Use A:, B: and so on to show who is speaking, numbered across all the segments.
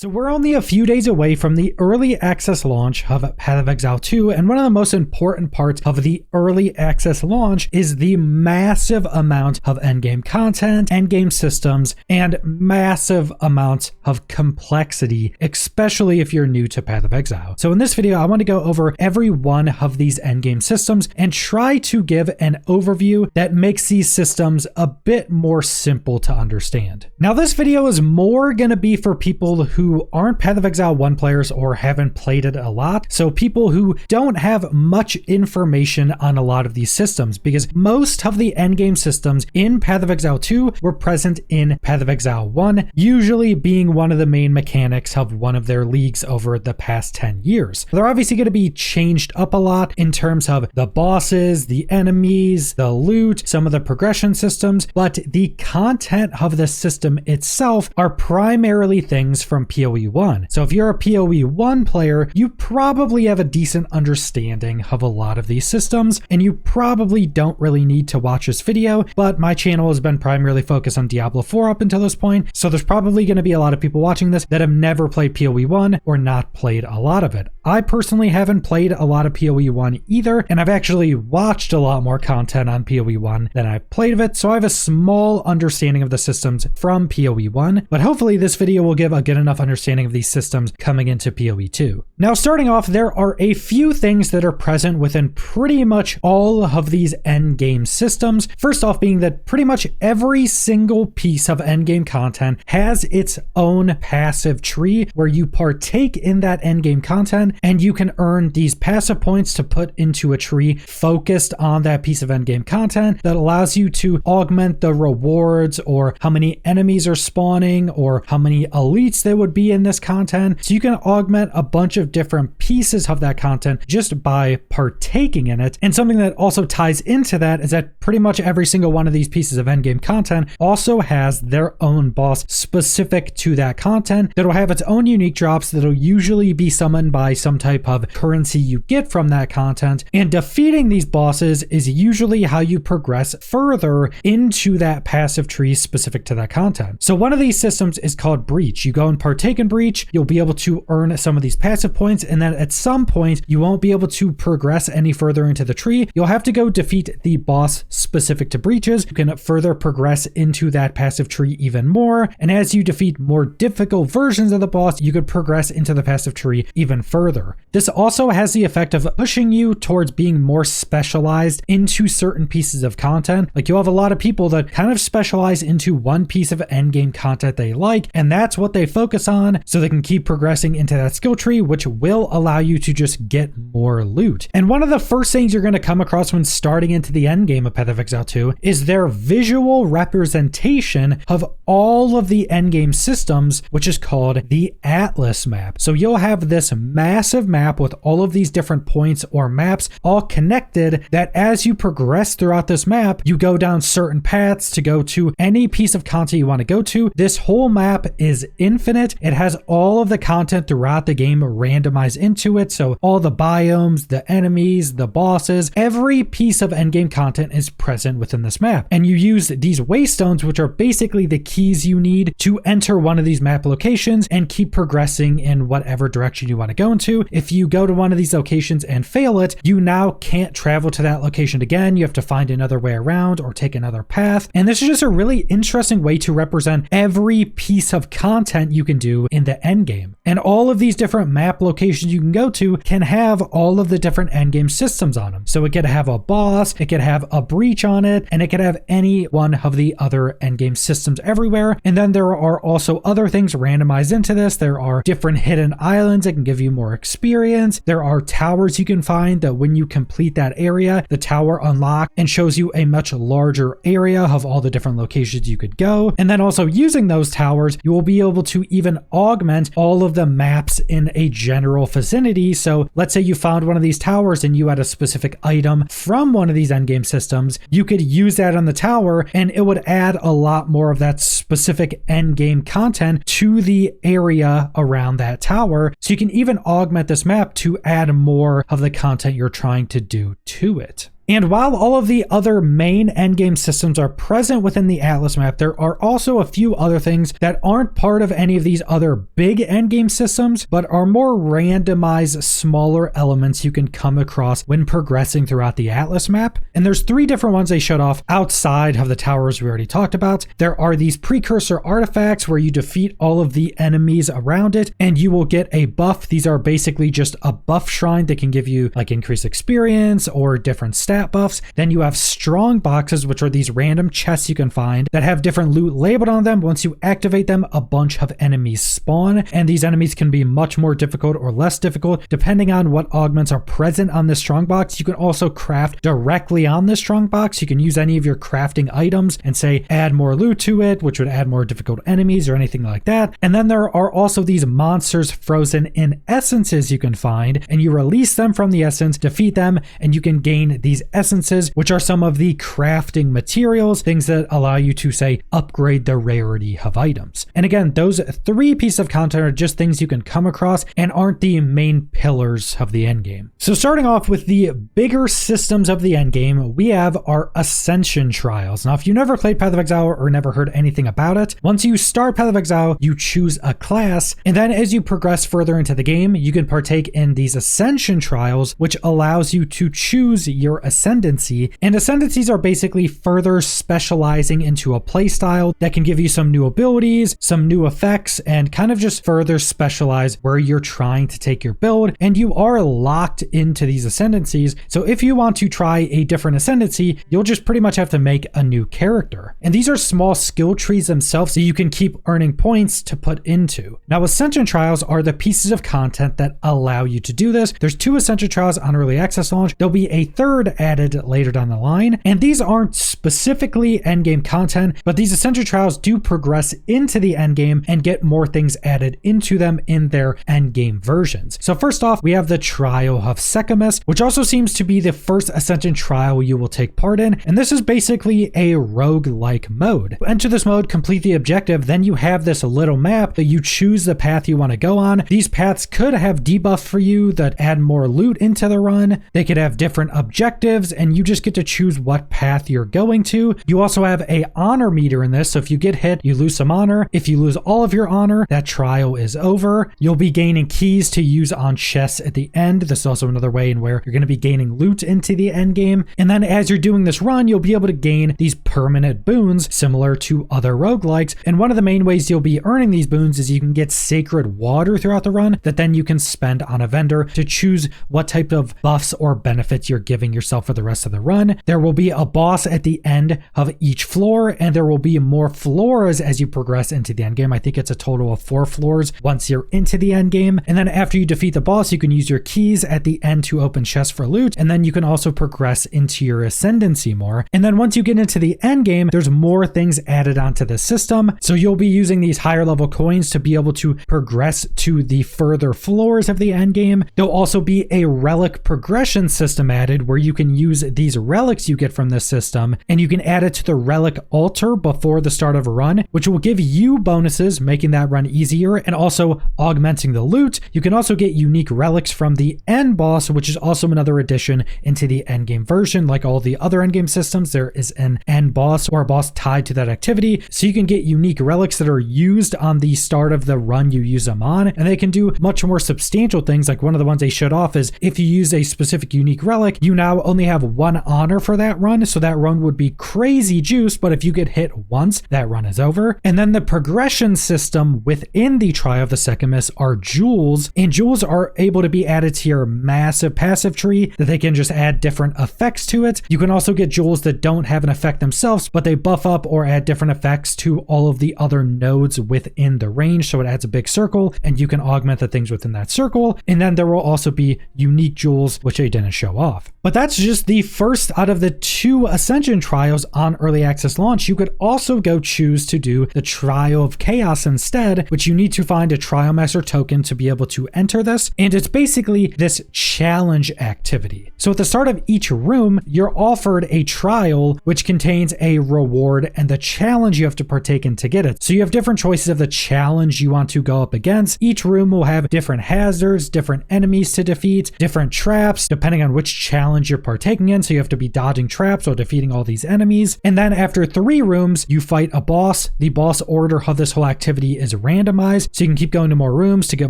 A: So we're only a few days away from the early access launch of Path of Exile 2, and one of the most important parts of the early access launch is the massive amount of endgame content, endgame systems, and massive amounts of complexity, especially if you're new to Path of Exile. So in this video, I want to go over every one of these endgame systems and try to give an overview that makes these systems a bit more simple to understand. Now this video is more going to be for people who aren't Path of Exile 1 players or haven't played it a lot. So people who don't have much information on a lot of these systems, because most of the endgame systems in Path of Exile 2 were present in Path of Exile 1, usually being one of the main mechanics of one of their leagues over the past 10 years. They're obviously going to be changed up a lot in terms of the bosses, the enemies, the loot, some of the progression systems, but the content of the system itself are primarily things from POE 1. So if you're a POE 1 player, you probably have a decent understanding of a lot of these systems, and you probably don't really need to watch this video, but my channel has been primarily focused on Diablo 4 up until this point, so there's probably going to be a lot of people watching this that have never played POE 1 or not played a lot of it. I personally haven't played a lot of POE 1 either, and I've actually watched a lot more content on POE 1 than I've played of it, so I have a small understanding of the systems from POE 1, but hopefully this video will give a good enough understanding of these systems coming into POE 2. Now starting off, there are a few things that are present within pretty much all of these endgame systems. First off being that pretty much every single piece of endgame content has its own passive tree where you partake in that endgame content and you can earn these passive points to put into a tree focused on that piece of endgame content that allows you to augment the rewards or how many enemies are spawning or how many elites there would be in this content. So you can augment a bunch of different pieces of that content just by partaking in it. And something that also ties into that is that pretty much every single one of these pieces of endgame content also has their own boss specific to that content that'll have its own unique drops that'll usually be summoned by some type of currency you get from that content. And defeating these bosses is usually how you progress further into that passive tree specific to that content. So one of these systems is called Breach. You go and partake in Breach, you'll be able to earn some of these passive points, and then at some point you won't be able to progress any further into the tree. You'll have to go defeat the boss specific to breaches. You can further progress into that passive tree even more, and as you defeat more difficult versions of the boss, you could progress into the passive tree even further. This also has the effect of pushing you towards being more specialized into certain pieces of content. Like you'll have a lot of people that kind of specialize into one piece of endgame content they like, and that's what they focus on, so they can keep progressing into that skill tree, which will allow you to just get more loot. And one of the first things you're going to come across when starting into the end game of Path of Exile 2 is their visual representation of all of the endgame systems, which is called the Atlas map. So you'll have this massive map with all of these different points or maps all connected, that as you progress throughout this map, you go down certain paths to go to any piece of content you want to go to. This whole map is infinite. It has all of the content throughout the game randomized into it. So all the biomes, the enemies, the bosses, every piece of endgame content is present within this map. And you use these waystones, which are basically the keys you need to enter one of these map locations and keep progressing in whatever direction you want to go into. If you go to one of these locations and fail it, you now can't travel to that location again. You have to find another way around or take another path. And this is just a really interesting way to represent every piece of content you can do in the endgame. And all of these different map locations you can go to can have all of the different endgame systems on them. So it could have a boss, it could have a breach on it, and it could have any one of the other endgame systems everywhere. And then there are also other things randomized into this. There are different hidden islands that can give you more experience. There are towers you can find that when you complete that area, the tower unlocks and shows you a much larger area of all the different locations you could go. And then also using those towers, you will be able to even augment all of the maps in a general vicinity. So let's say you found one of these towers and you had a specific item from one of these endgame systems, you could use that on the tower and it would add a lot more of that specific endgame content to the area around that tower. So you can even augment this map to add more of the content you're trying to do to it. And while all of the other main endgame systems are present within the Atlas map, there are also a few other things that aren't part of any of these other big endgame systems, but are more randomized, smaller elements you can come across when progressing throughout the Atlas map. And there's 3 different ones they showed off outside of the towers we already talked about. There are these precursor artifacts where you defeat all of the enemies around it and you will get a buff. These are basically just a buff shrine that can give you like increased experience or different stat buffs. Then you have strong boxes, which are these random chests you can find that have different loot labeled on them. Once you activate them, a bunch of enemies spawn, and these enemies can be much more difficult or less difficult depending on what augments are present on this strong box. You can also craft directly on this strong box. You can use any of your crafting items and say add more loot to it, which would add more difficult enemies or anything like that. And then there are also these monsters frozen in essences you can find, and you release them from the essence, defeat them, and you can gain these essences, which are some of the crafting materials, things that allow you to say upgrade the rarity of items. And again, those 3 pieces of content are just things you can come across and aren't the main pillars of the endgame. So starting off with the bigger systems of the endgame, we have our Ascension Trials. Now, if you never played Path of Exile or never heard anything about it, once you start Path of Exile, you choose a class, and then as you progress further into the game, you can partake in these Ascension Trials, which allows you to choose your ascendancy. And ascendancies are basically further specializing into a playstyle that can give you some new abilities, some new effects, and kind of just further specialize where you're trying to take your build. And you are locked into these ascendancies. So if you want to try a different ascendancy, you'll just pretty much have to make a new character. And these are small skill trees themselves, so you can keep earning points to put into. Now, Ascension Trials are the pieces of content that allow you to do this. There's 2 Ascension Trials on early access launch. There'll be a 3rd added later down the line. And these aren't specifically endgame content, but these Ascension Trials do progress into the endgame and get more things added into them in their endgame versions. So first off, we have the Trial of Sekhemas, which also seems to be the first Ascension Trial you will take part in. And this is basically a rogue-like mode. Enter this mode, complete the objective, then you have this little map that you choose the path you want to go on. These paths could have debuffs for you that add more loot into the run. They could have different objectives, and you just get to choose what path you're going to. You also have a honor meter in this, so if you get hit, you lose some honor. If you lose all of your honor, that trial is over. You'll be gaining keys to use on chests at the end. This is also another way in where you're going to be gaining loot into the end game. And then as you're doing this run, you'll be able to gain these permanent boons similar to other roguelikes. And one of the main ways you'll be earning these boons is you can get sacred water throughout the run that then you can spend on a vendor to choose what type of buffs or benefits you're giving yourself for the rest of the run. There will be a boss at the end of each floor, and there will be more floors as you progress into the end game. I think it's a total of 4 floors once you're into the end game. And then after you defeat the boss, you can use your keys at the end to open chests for loot. And then you can also progress into your ascendancy more. And then once you get into the end game, there's more things added onto the system. So you'll be using these higher level coins to be able to progress to the further floors of the end game. There'll also be a relic progression system added where you can use these relics you get from this system, and you can add it to the relic altar before the start of a run, which will give you bonuses, making that run easier and also augmenting the loot. You can also get unique relics from the end boss, which is also another addition into the end game version. Like all the other end game systems, there is an end boss or a boss tied to that activity. So you can get unique relics that are used on the start of the run you use them on, and they can do much more substantial things. Like one of the ones they showed off is if you use a specific unique relic, you now only have 1 honor for that run. So that run would be crazy juice, but if you get hit once, that run is over. And then the progression system within the Trial of the Sekhemas are jewels, and jewels are able to be added to your massive passive tree that they can just add different effects to it. You can also get jewels that don't have an effect themselves, but they buff up or add different effects to all of the other nodes within the range. So it adds a big circle and you can augment the things within that circle. And then there will also be unique jewels, which they didn't show off. But that's just the first out of the 2 Ascension Trials on early access launch. You could also go choose to do the Trial of Chaos instead, which you need to find a Trial Master token to be able to enter this. And it's basically this challenge activity. So at the start of each room, you're offered a trial which contains a reward and the challenge you have to partake in to get it. So you have different choices of the challenge you want to go up against. Each room will have different hazards, different enemies to defeat, different traps, depending on which challenge you're partaking in, so you have to be dodging traps or defeating all these enemies. And then after 3 rooms, you fight a boss. The boss order of this whole activity is randomized, so you can keep going to more rooms to get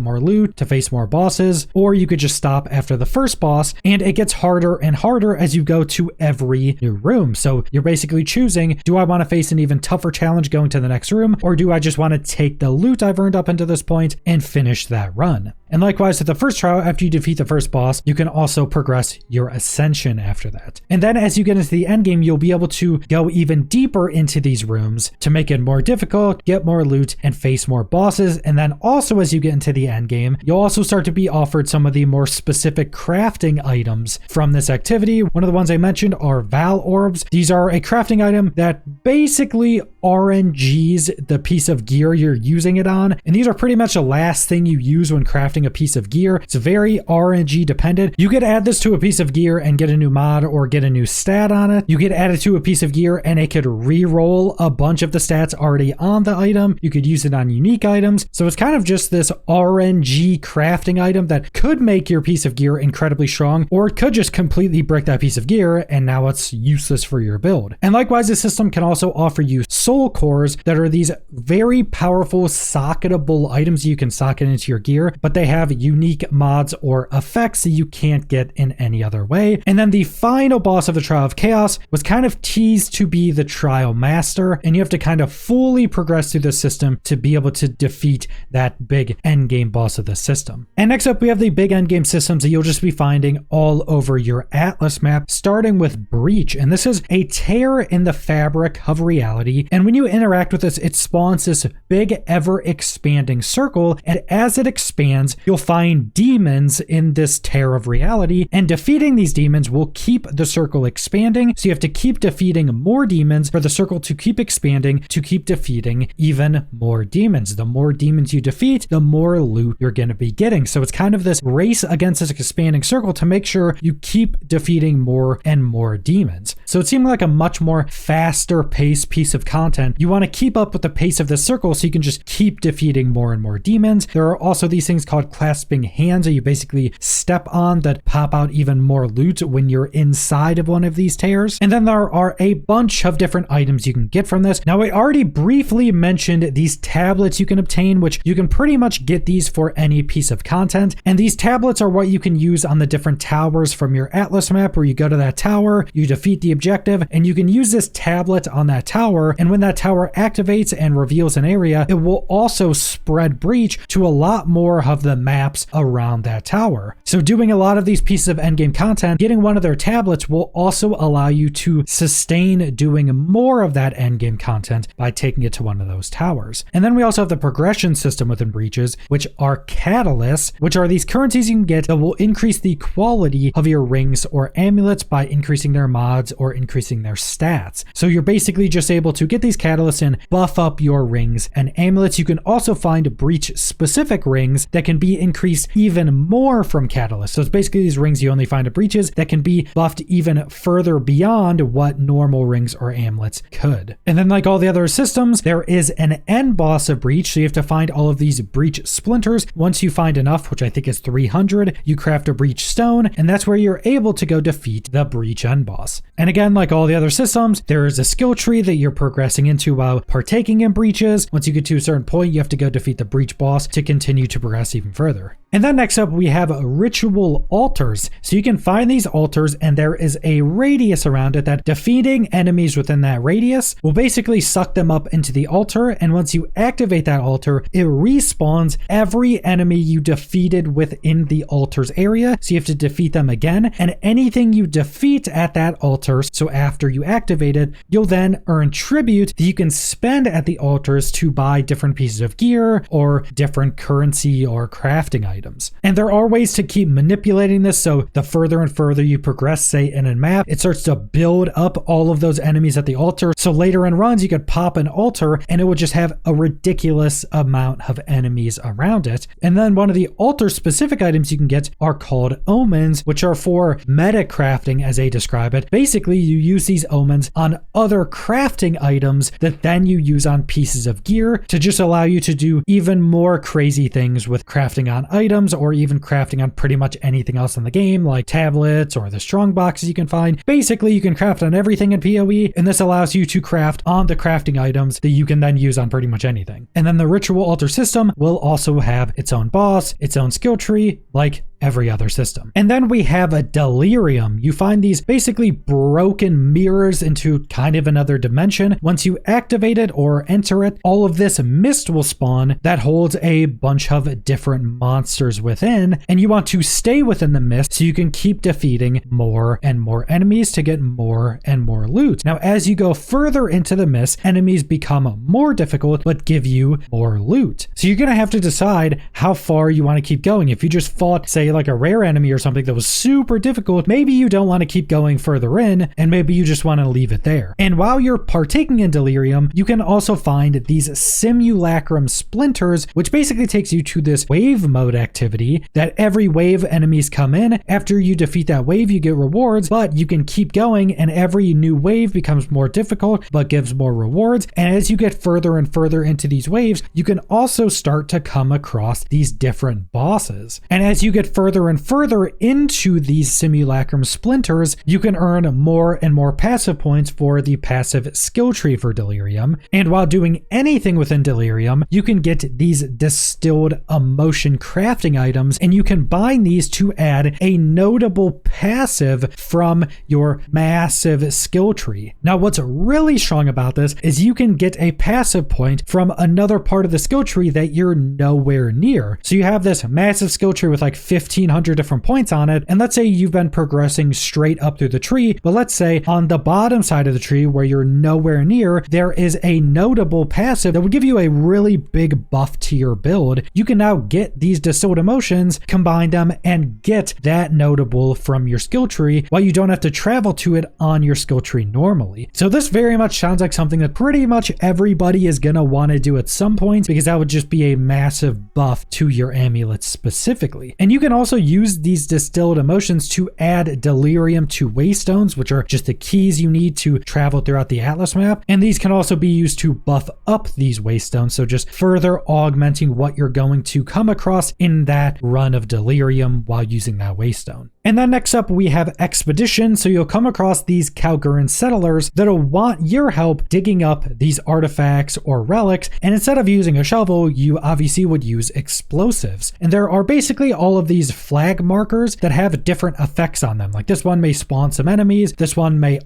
A: more loot, to face more bosses, or you could just stop after the first boss, and it gets harder and harder as you go to every new room. So you're basically choosing, do I want to face an even tougher challenge going to the next room, or do I just want to take the loot I've earned up until this point and finish that run? And likewise with the first trial, after you defeat the first boss, you can also progress your ascension after that. And then as you get into the end game, you'll be able to go even deeper into these rooms to make it more difficult, get more loot, and face more bosses. And then also as you get into the end game, you'll also start to be offered some of the more specific crafting items from this activity. One of the ones I mentioned are Val Orbs. These are a crafting item that basically RNGs the piece of gear you're using it on. And these are pretty much the last thing you use when crafting a piece of gear. It's very RNG dependent. You could add this to a piece of gear and get a new mod or get a new stat on it. You could add it to a piece of gear and it could re-roll a bunch of the stats already on the item. You could use it on unique items. So it's kind of just this RNG crafting item that could make your piece of gear incredibly strong, or it could just completely break that piece of gear and now it's useless for your build. And likewise, the system can also offer you soul cores that are these very powerful socketable items you can socket into your gear, but they have unique mods or effects that you can't get in any other way. And then the final boss of the Trial of Chaos was kind of teased to be the Trial Master, and you have to kind of fully progress through the system to be able to defeat that big endgame boss of the system. And next up, we have the big endgame systems that you'll just be finding all over your Atlas map, starting with Breach. And this is a tear in the fabric of reality. And when you interact with this, it spawns this big ever expanding circle. And as it expands, you'll find demons in this tear of reality, and defeating these demons will keep the circle expanding. So you have to keep defeating more demons for the circle to keep expanding, to keep defeating even more demons. The more demons you defeat, the more loot you're going to be getting. So it's kind of this race against this expanding circle to make sure you keep defeating more and more demons. So it seemed like a much more faster paced piece of content. You want to keep up with the pace of this circle so you can just keep defeating more and more demons. There are also these things called clasping hands that you basically step on that pop out even more loot when you're inside of one of these tears. And then there are a bunch of different items you can get from this. Now, I already briefly mentioned these tablets you can obtain, which you can pretty much get these for any piece of content. And these tablets are what you can use on the different towers from your Atlas map, where you go to that tower, you defeat the objective, and you can use this tablet on that tower. And when that tower activates and reveals an area, it will also spread Breach to a lot more of the maps around that tower. So doing a lot of these pieces of endgame content, getting one of their tablets will also allow you to sustain doing more of that endgame content by taking it to one of those towers. And then we also have the progression system within Breaches, which are catalysts, which are these currencies you can get that will increase the quality of your rings or amulets by increasing their mods or increasing their stats. So you're basically just able to get these catalysts and buff up your rings and amulets. You can also find Breach specific rings that can be increased even more from catalysts. So it's basically these rings you only find at Breaches that can be buffed even further beyond what normal rings or amulets could. And then, like all the other systems, there is an end boss of Breach. So you have to find all of these Breach splinters. Once you find enough, which I think is 300, you craft a Breach stone, and that's where you're able to go defeat the Breach end boss. And again, like all the other systems, there is a skill tree that you're progressing into while partaking in Breaches. Once you get to a certain point, you have to go defeat the Breach boss to continue to progress even further. And then next up, we have ritual altars. So you can find these altars, and there is a radius around it that defeating enemies within that radius will basically suck them up into the altar. And once you activate that altar, it respawns every enemy you defeated within the altar's area. So you have to defeat them again, and anything you defeat at that altar, so after you activate it, you'll then earn tribute that you can spend at the altars to buy different pieces of gear or different currency or crafting items. And there are ways to keep manipulating this, so the further and further you progress, say in a map, it starts to build up all of those enemies at the altar. So later in runs, you could pop an altar and it would just have a ridiculous amount of enemies around it. And then one of the altar specific items you can get are called omens, which are for meta crafting, as they describe it. Basically, you use these omens on other crafting items that then you use on pieces of gear to just allow you to do even more crazy things with crafting on items items or even crafting on pretty much anything else in the game, like tablets or the strong boxes you can find. Basically, you can craft on everything in PoE, and this allows you to craft on the crafting items that you can then use on pretty much anything. And then the Ritual Altar system will also have its own boss, its own skill tree, like every other system. And then we have a Delirium. You find these basically broken mirrors into kind of another dimension. Once you activate it or enter it, all of this mist will spawn that holds a bunch of different monsters within, and you want to stay within the mist so you can keep defeating more and more enemies to get more and more loot. Now, as you go further into the mist, enemies become more difficult but give you more loot. So you're gonna have to decide how far you want to keep going. If you just fought, say, like a rare enemy or something that was super difficult, maybe you don't want to keep going further in, and maybe you just want to leave it there. And while you're partaking in Delirium, you can also find these simulacrum splinters, which basically takes you to this wave mode activity that every wave enemies come in. After you defeat that wave, you get rewards, but you can keep going, and every new wave becomes more difficult but gives more rewards. And as you get further and further into these waves, you can also start to come across these different bosses. And as you get further and further into these simulacrum splinters, you can earn more and more passive points for the passive skill tree for Delirium. And while doing anything within Delirium, you can get these distilled emotion crafting items, and you can bind these to add a notable passive from your massive skill tree. Now, what's really strong about this is you can get a passive point from another part of the skill tree that you're nowhere near. So you have this massive skill tree with like 1,500 different points on it, and let's say you've been progressing straight up through the tree, but let's say on the bottom side of the tree where you're nowhere near, there is a notable passive that would give you a really big buff to your build. You can now get these distilled emotions, combine them, and get that notable from your skill tree while you don't have to travel to it on your skill tree normally. So this very much sounds like something that pretty much everybody is gonna want to do at some point, because that would just be a massive buff to your amulets specifically. And you can also use these distilled emotions to add Delirium to waystones, which are just the keys you need to travel throughout the Atlas map. And these can also be used to buff up these waystones, so just further augmenting what you're going to come across in that run of Delirium while using that waystone. And then next up we have Expedition. So you'll come across these Kalguran settlers that'll want your help digging up these artifacts or relics, and instead of using a shovel, you obviously would use explosives. And there are basically all of these flag markers that have different effects on them. Like this one may spawn some enemies, this one may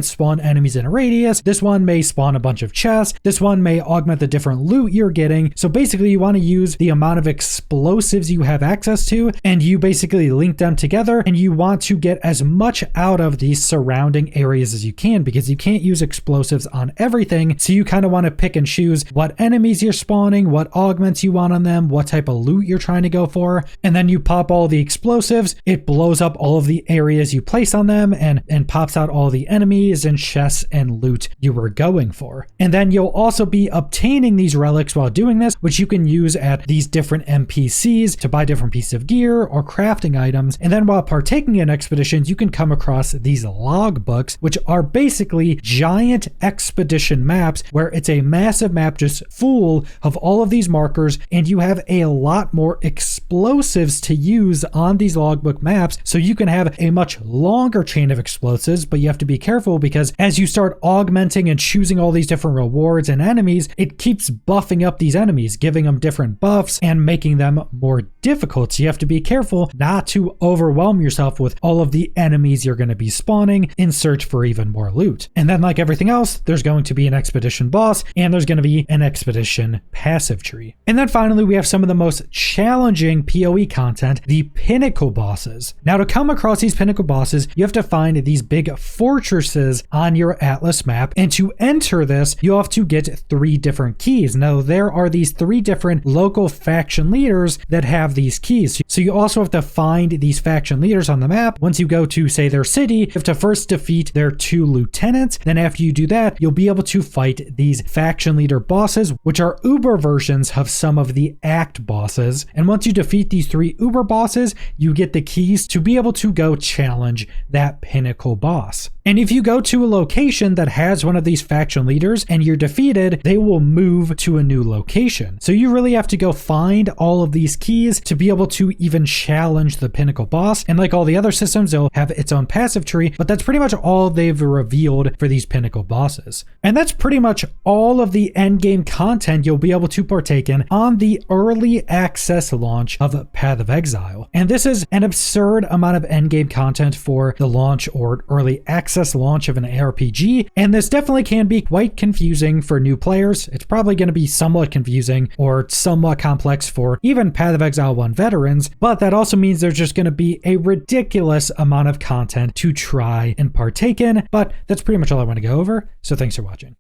A: spawn enemies in a radius, this one may spawn a bunch of chests, this one may augment the different loot you're getting. So basically you want to use the amount of explosives you have access to, and you basically link them together, and you want to get as much out of these surrounding areas as you can, because you can't use explosives on everything. So you kind of want to pick and choose what enemies you're spawning, what augments you want on them, what type of loot you're trying to go for, and then you pop all the explosives. It blows up all of the areas you place on them and pops out all the enemies and chests and loot you were going for. And then you'll also be obtaining these relics while doing this, which you can use at these different NPCs to buy different pieces of gear or crafting items. And then while partaking in expeditions, you can come across these logbooks, which are basically giant expedition maps where it's a massive map just full of all of these markers, and you have a lot more explosives to use on these logbook maps. So you can have a much longer chain of explosives, but you have to be careful because as you start augmenting and choosing all these different rewards and enemies, it keeps buffing up these enemies, giving them different buffs and making them more difficult. So you have to be careful not to overwhelm yourself with all of the enemies you're going to be spawning in search for even more loot. And then like everything else, there's going to be an expedition boss and there's going to be an expedition passive tree. And then finally, we have some of the most challenging PoE content, the Pinnacle Bosses. Now to come across these Pinnacle Bosses, you have to find these big fortresses on your Atlas map, and to enter this, you have to get 3 different keys. Now there are these 3 different local faction leaders that have these keys. So you also have to find these faction leaders on the map. Once you go to, say, their city, you have to first defeat their 2 lieutenants. Then after you do that, you'll be able to fight these faction leader bosses, which are Uber versions of some of the Act bosses. And once you defeat these 3 Uber bosses, you get the keys to be able to go challenge that Pinnacle boss. And if you go to a location that has one of these faction leaders and you're defeated, they will move to a new location. So you really have to go find all of these keys to be able to even challenge the Pinnacle boss. And like all the other systems, it'll have its own passive tree, but that's pretty much all they've revealed for these Pinnacle bosses. And that's pretty much all of the endgame content you'll be able to partake in on the early access launch of Path of Exile. And this is an absurd amount of endgame content for the launch or early access launch of an ARPG, and this definitely can be quite confusing for new players. It's probably going to be somewhat confusing or somewhat complex for even Path of Exile 1 veterans, but that also means there's just going to be a ridiculous amount of content to try and partake in. But that's pretty much all I want to go over, so thanks for watching.